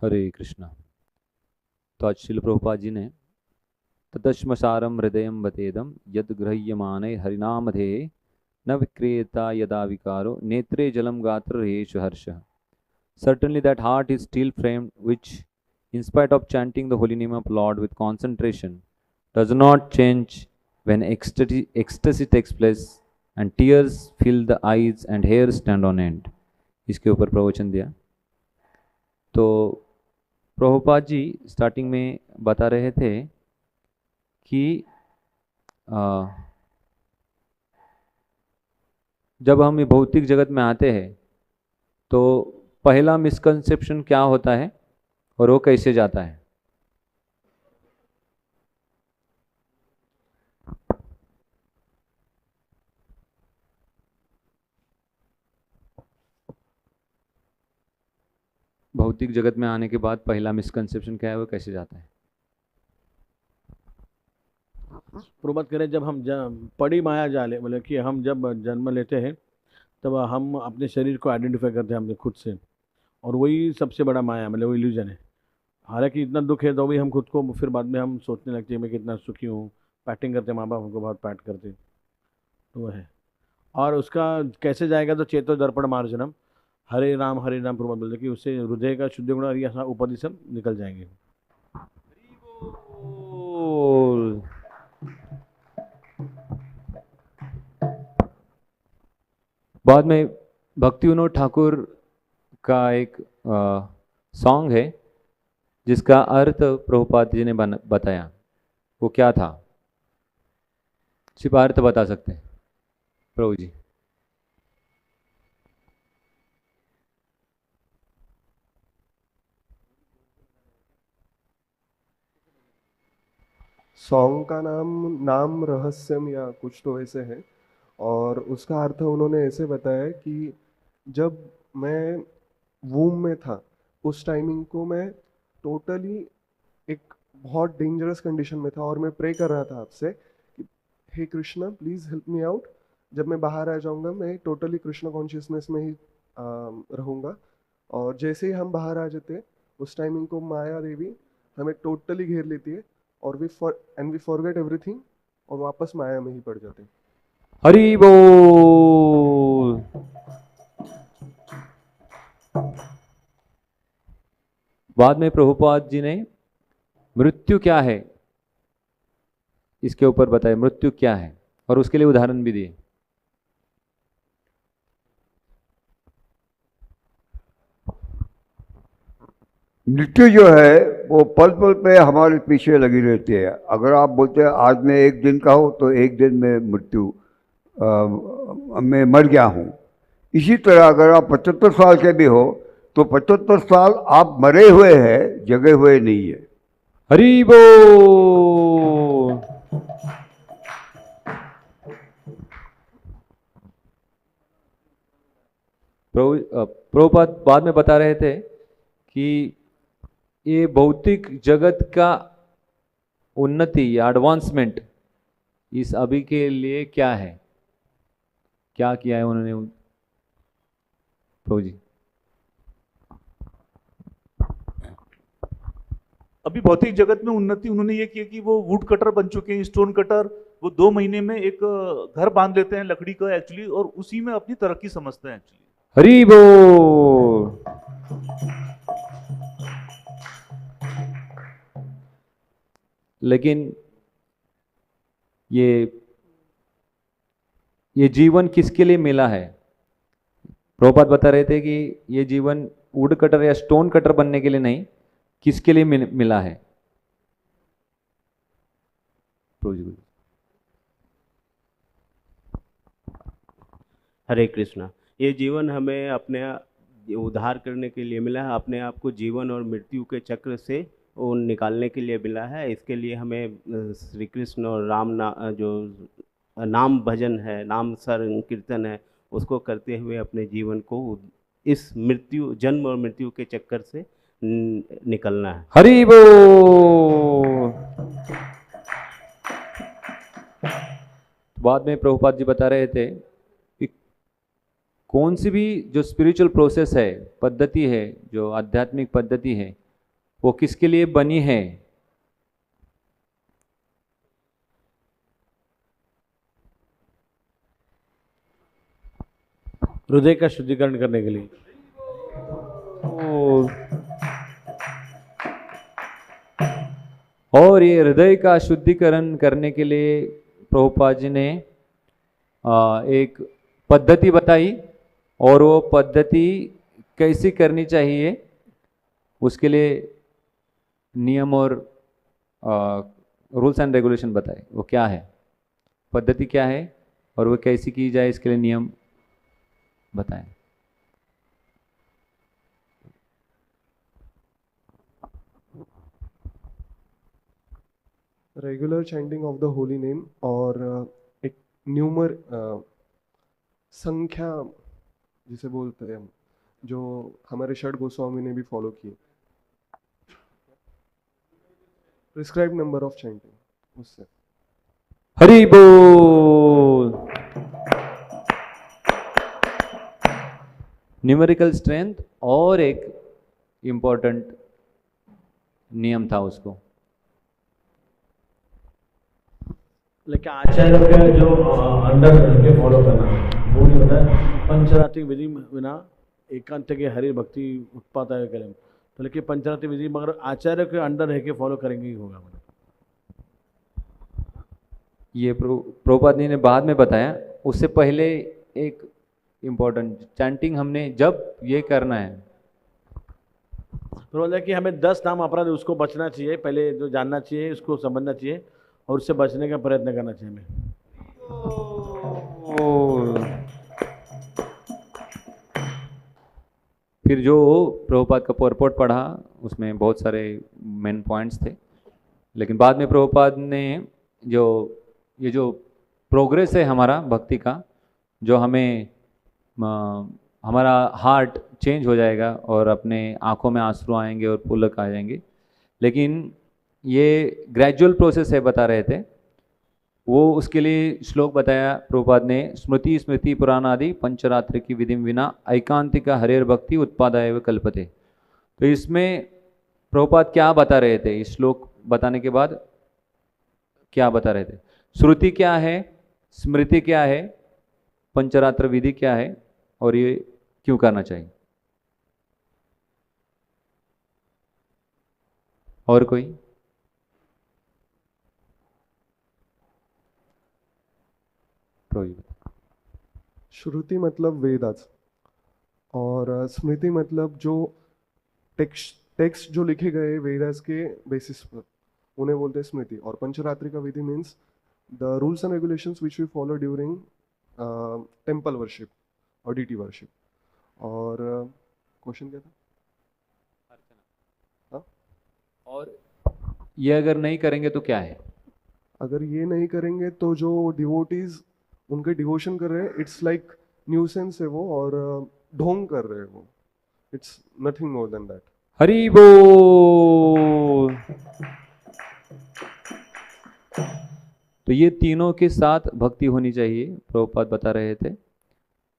Speaker 1: हरे कृष्णा। तो आज श्रील प्रभुपाद जी ने ततश्मसारम हृदयम वतेदम यद गृह्यमाने हरिनामधे न विक्रियता यदा विकारो नेत्रे जलम गात्र हेषु हर्षः. Certainly that heart is still framed, which, in spite of chanting the holy name of Lord with concentration, does not change when ecstasy takes place and tears fill the eyes and hair stand on end. इसके ऊपर प्रवचन दिया. तो Prabhupada ji starting में बता रहे थे कि जब हम भौतिक जगत में आते हैं तो पहला मिसकंसेप्शन क्या होता है और वो कैसे जाता है. भौतिक जगत में आने के बाद पहला मिसकंसेप्शन क्या है, वो कैसे जाता है.
Speaker 6: प्रभुपाद कह रहे जब हम पड़ी माया जाले, मतलब कि हम जब जन्म लेते हैं तब हम अपने शरीर को आइडेंटिफाई करते हैं हमने खुद से, और वही सबसे बड़ा माया, मतलब वो इल्यूजन है. हालांकि इतना दुख है तो भी हम खुद को फिर बाद में हम सोचने लगते हैं मैं कितना सुखी हूँ, पैटिंग करते, माँ बाप हमको बहुत पैट करते, तो वह है. और उसका कैसे जाएगा तो चेतो दर्पण मार्जनम, हरे राम प्रभुपाद बोलते कि उससे हृदय का शुद्ध गुण और उपाधि सब निकल जाएंगे.
Speaker 1: बाद में भक्तिविनोद ठाकुर का एक सॉन्ग है जिसका अर्थ प्रभुपाद जी ने बताया. वो क्या था, सिर्फ अर्थ बता सकते हैं प्रभु जी.
Speaker 7: सॉन्ग का नाम रहस्यम या कुछ तो ऐसे है, और उसका अर्थ उन्होंने ऐसे बताया कि जब मैं वूम में था उस टाइमिंग को मैं टोटली एक बहुत डेंजरस कंडीशन में था, और मैं प्रे कर रहा था आपसे कि हे Krishna please help me out. जब मैं बाहर आ जाऊंगा मैं टोटली कृष्ण कॉन्शियसनेस में ही रहूँगा. और जैसे ही हम बाहर आ जाते उस टाइमिंग को माया देवी हमें टोटली घेर लेती है और वी फॉरगेट एवरीथिंग और वापस माया में ही पड़ जाते हैं.
Speaker 1: हरि बोल. बाद में प्रभुपाद जी ने मृत्यु क्या है इसके ऊपर बताया, मृत्यु क्या है, और उसके लिए उदाहरण भी दिए.
Speaker 8: मृत्यु जो है वो पल पल पे हमारे पीछे लगी रहती है. अगर आप बोलते हैं आज मैं एक दिन का हूँ तो एक दिन में मृत्यु मैं मर गया हूँ. इसी तरह अगर आप 75 साल के भी हो तो 75 साल आप मरे हुए हैं, जगे हुए नहीं है.
Speaker 1: हरि बोल. प्रभुपाद बाद में बता रहे थे कि ये भौतिक जगत का उन्नति या एडवांसमेंट इस अभी के लिए क्या है, क्या किया है उन्होंने प्रभु जी?
Speaker 9: अभी भौतिक जगत में उन्नति उन्होंने ये की कि वो वुड कटर बन चुके हैं, स्टोन कटर। वो 2 महीने में एक घर बांध लेते हैं लकड़ी का एक्चुअली, और उसी में अपनी तरक्की समझते हैं एक्चुअली।
Speaker 1: हरि बोल। लेकिन ये जीवन किसके लिए मिला है? प्रभुपाद बता रहे थे कि ये जीवन वुड कटर या स्टोन कटर बनने के लिए नहीं, किसके लिए मिला है?
Speaker 10: हरे कृष्णा। ये जीवन हमें अपने उद्धार करने के लिए मिला है, अपने आप को जीवन और मृत्यु के चक्र से वो निकालने के लिए मिला है। इसके लिए हमें श्री कृष्ण और जो नाम भजन है, नाम कीर्तन है, उसको करते हुए अपने जीवन को इस जन्म और मृत्यु के चक्कर से निकलना है।
Speaker 1: हरि बोल। बाद में प्रभुपाद जी बता रहे थे कि कौन सी भी जो स्पिरिचुअल प्रोसेस है, पद्धति है, जो आध्यात्मिक पद्धति है, वो किसके लिए बनी है?
Speaker 6: हृदय का शुद्धिकरण करने के लिए।
Speaker 1: और ये हृदय का शुद्धिकरण करने के लिए प्रभुपाद जी ने एक पद्धति बताई, और वो पद्धति कैसी करनी चाहिए उसके लिए नियम और रूल्स एंड रेगुलेशन बताए। वो क्या है, पद्धति क्या है, और वो कैसी की जाए, इसके लिए नियम बताएं।
Speaker 7: Regular chanting of the holy name, और एक न्यूमर संख्या जिसे बोलते हैं हम, जो हमारे षड गोस्वामी ने भी फॉलो की, प्रिस्क्राइब नंबर ऑफ चैंटिंग, उससे।
Speaker 1: हरि बोल। न्यूमेरिकल स्ट्रेंथ और एक इम्पोर्टेंट नियम था उसको,
Speaker 6: लेकिन आचार्य का जो अंडर के फॉलो करना वो नहीं होता है। पंचरात्रिक विधि बिना एकांत के हरि भक्ति उत्पादय करें, तो लेकिन पंचरात्रिक विधि मगर आचार्य के अंडर रह के फॉलो करेंगे ही होगा।
Speaker 1: ये प्रभुपाद जी ने बाद में बताया। उससे पहले एक इम्पोर्टेंट चैंटिंग हमने जब ये करना है,
Speaker 6: तो बोला कि हमें 10 नाम अपराध उसको बचना चाहिए, पहले जो जानना चाहिए उसको समझना चाहिए और उससे बचने का प्रयत्न करना चाहिए हमें।
Speaker 1: फिर जो प्रभुपाद का पॉवरपॉइंट पढ़ा उसमें बहुत सारे मेन पॉइंट्स थे, लेकिन बाद में प्रभुपाद ने ये जो प्रोग्रेस है हमारा भक्ति का, जो हमें हमारा हार्ट चेंज हो जाएगा और अपने आंखों में आंसू आएंगे और पुलक आ जाएंगे, लेकिन ये ग्रेजुअल प्रोसेस है बता रहे थे। वो उसके लिए श्लोक बताया प्रभुपाद ने, स्मृति स्मृति पुराणादि पंचरात्र की विधि विना ऐकांतिका हरेर भक्ति उत्पादाय व कल्पते। तो इसमें प्रभुपाद क्या बता रहे थे, इस श्लोक बताने के बाद क्या बता रहे थे? श्रुति क्या है, स्मृति क्या है, पंचरात्र विधि क्या है, और ये क्यों करना चाहिए? और कोई?
Speaker 7: श्रुति मतलब वेदास, और स्मृति मतलब जो टेक्स्ट जो लिखे गए वेदास के बेसिस पर, उन्हें बोलते हैं स्मृति। और पंचरात्रि का विधि means the rules and regulations which we follow during temple worship और डीटी वर्शिप। और क्वेश्चन क्या था? हाँ? और
Speaker 1: ये अगर नहीं करेंगे तो क्या है?
Speaker 7: अगर ये नहीं करेंगे तो जो डिवोटीज उनके डिवोशन कर रहे हैं, इट्स लाइक न्यूसेंस है वो, और ढोंग कर रहे हैं वो, it's nothing more than that.
Speaker 1: Hari बोल। तो ये तीनों के साथ भक्ति होनी चाहिए, प्रभुपाद बता रहे थे।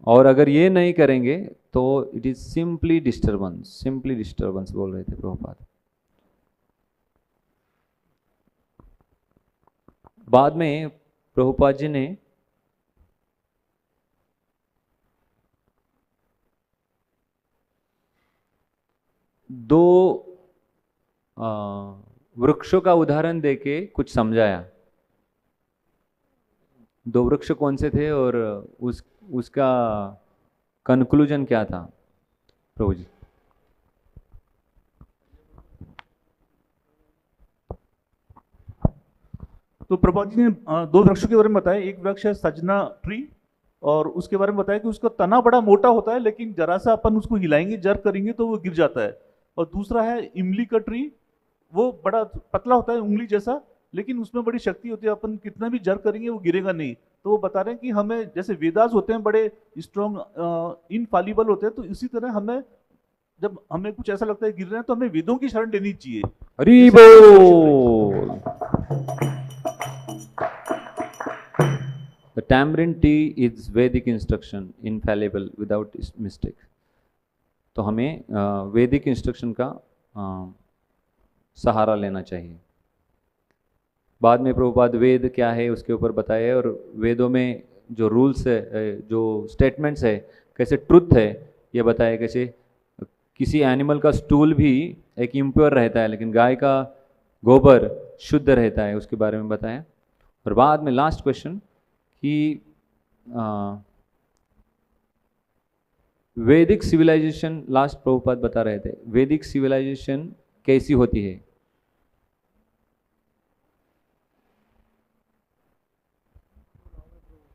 Speaker 1: और अगर ये नहीं करेंगे तो इट इज सिंपली डिस्टर्बेंस बोल रहे थे प्रभुपाद। बाद में प्रभुपाद जी ने दो वृक्षों का उदाहरण देके कुछ समझाया। दो वृक्ष कौन से थे और उसका कंक्लूजन क्या था प्रभु जी?
Speaker 9: तो प्रभुपाद जी ने दो वृक्षों के बारे में बताया। एक वृक्ष है सजना ट्री, और उसके बारे में बताया कि उसका तना बड़ा मोटा होता है, लेकिन जरा सा अपन उसको हिलाएंगे, जर्क करेंगे तो वो गिर जाता है। और दूसरा है इमली का ट्री, वो बड़ा पतला होता है उंगली जैसा, लेकिन उसमें बड़ी शक्ति होती है, अपन कितना भी जर्क करेंगे वो गिरेगा नहीं। तो वो बता रहे हैं कि हमें जैसे वेदास होते हैं बड़े स्ट्रॉन्ग इनफॉलिबल होते हैं, तो इसी तरह हमें जब हमें कुछ ऐसा लगता है गिर रहे हैं तो हमें वेदों की शरण लेनी चाहिए।
Speaker 1: हरि बोल। The tamarind tea is Vedic instruction, infallible, without mistake. तो हमें वैदिक इंस्ट्रक्शन का सहारा लेना चाहिए। बाद में प्रभुपाद वेद क्या है उसके ऊपर बताए, और वेदों में जो रूल्स है, जो स्टेटमेंट्स है, कैसे ट्रुथ है ये बताया, कैसे किसी एनिमल का स्टूल भी एक इम्प्योर रहता है लेकिन गाय का गोबर शुद्ध रहता है, उसके बारे में बताया। और बाद में लास्ट क्वेश्चन कि वैदिक सिविलाइजेशन, लास्ट प्रभुपाद बता रहे थे वैदिक सिविलाइजेशन कैसी होती है।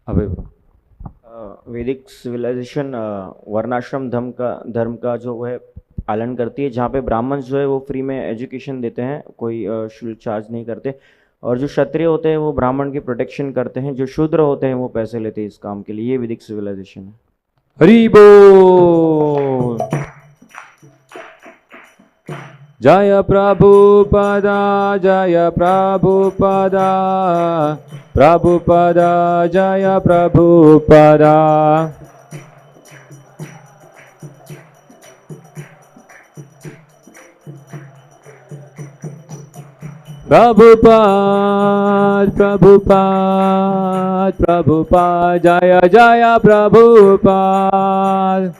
Speaker 1: अबे
Speaker 11: वैदिक सिविलाइजेशन वर्णाश्रम धर्म का जो है पालन करती है, जहाँ पे ब्राह्मण जो है वो फ्री में एजुकेशन देते हैं, कोई शुल्क चार्ज नहीं करते, और जो क्षत्रिय होते हैं वो ब्राह्मण की प्रोटेक्शन करते हैं, जो शूद्र होते हैं वो पैसे लेते हैं इस काम के लिए। ये वैदिक सिविलाइजेशन है।
Speaker 1: हरि बोल। जय प्रभुपादा, जय प्रभुपादा, प्रभुपादा जय प्रभुपादा। प्रभुपाद प्रभुपाद प्रभुपाद, जय जय प्रभुपाद।